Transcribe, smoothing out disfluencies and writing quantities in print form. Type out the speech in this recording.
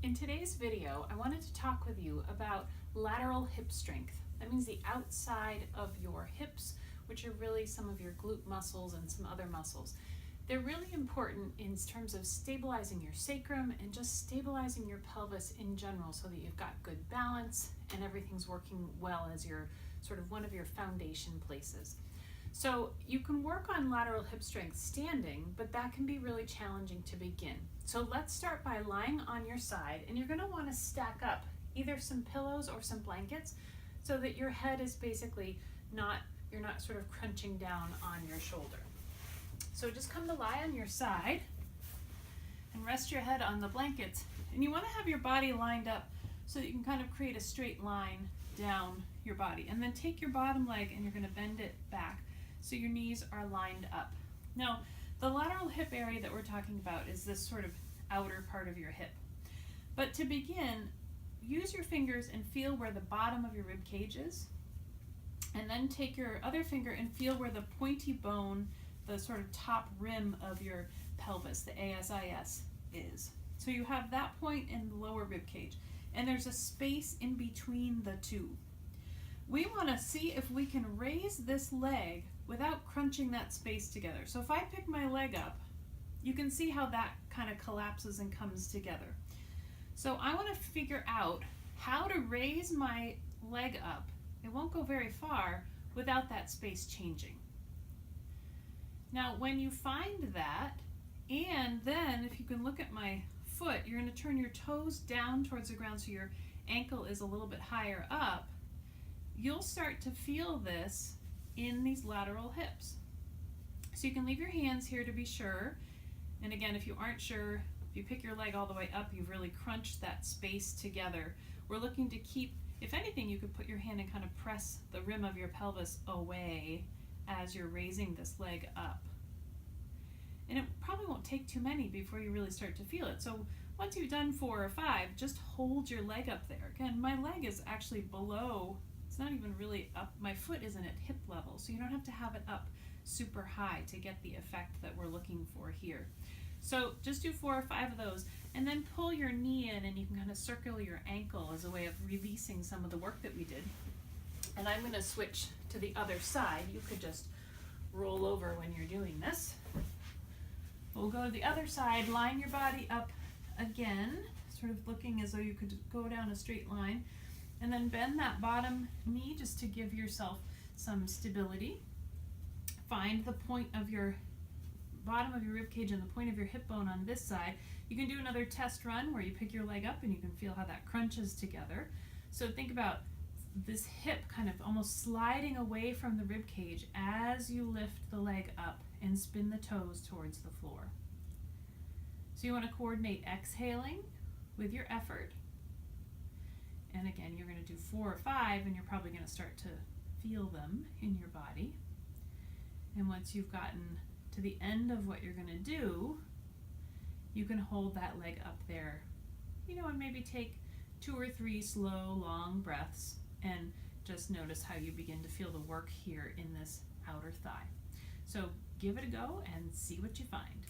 In today's video, I wanted to talk with you about lateral hip strength. That means the outside of your hips, which are really some of your glute muscles and some other muscles. They're really important in terms of stabilizing your sacrum and just stabilizing your pelvis in general so that you've got good balance and everything's working well as your sort of one of your foundation places. So you can work on lateral hip strength standing, but that can be really challenging to begin. So let's start by lying on your side, and you're going to want to stack up either some pillows or some blankets so that your head is basically you're not sort of crunching down on your shoulder. So just come to lie on your side and rest your head on the blankets, and you want to have your body lined up so that you can kind of create a straight line down your body, and then take your bottom leg and you're going to bend it back so your knees are lined up. Now, the lateral hip area that we're talking about is this sort of outer part of your hip. But to begin, use your fingers and feel where the bottom of your rib cage is, and then take your other finger and feel where the pointy bone, the sort of top rim of your pelvis, the ASIS, is. So you have that point in the lower rib cage, and there's a space in between the two. We want to see if we can raise this leg without crunching that space together. So if I pick my leg up, you can see how that kind of collapses and comes together. So I want to figure out how to raise my leg up. It won't go very far without that space changing. Now, when you find that, and then if you can look at my foot, you're going to turn your toes down towards the ground so your ankle is a little bit higher up. You'll start to feel this in these lateral hips. So you can leave your hands here to be sure. And again, if you aren't sure, if you pick your leg all the way up, you've really crunched that space together. We're looking to keep, if anything, you could put your hand and kind of press the rim of your pelvis away as you're raising this leg up. And it probably won't take too many before you really start to feel it. So once you've done 4 or 5, just hold your leg up there. Again, my leg is actually below, it's not even really up, my foot isn't at hip level, so you don't have to have it up super high to get the effect that we're looking for here. So just do 4 or 5 of those, and then pull your knee in, and you can kind of circle your ankle as a way of releasing some of the work that we did. And I'm going to switch to the other side. You could just roll over when you're doing this. We'll go to the other side, line your body up again, sort of looking as though you could go down a straight line, and then bend that bottom knee just to give yourself some stability. Find the point of your bottom of your rib cage and the point of your hip bone on this side. You can do another test run where you pick your leg up and you can feel how that crunches together. So think about this hip kind of almost sliding away from the rib cage as you lift the leg up and spin the toes towards the floor. So you want to coordinate exhaling with your effort. And again, you're going to do 4 or 5, and you're probably going to start to feel them in your body. And once you've gotten to the end of what you're going to do, you can hold that leg up there, and maybe take 2 or 3 slow, long breaths, and just notice how you begin to feel the work here in this outer thigh. So give it a go and see what you find.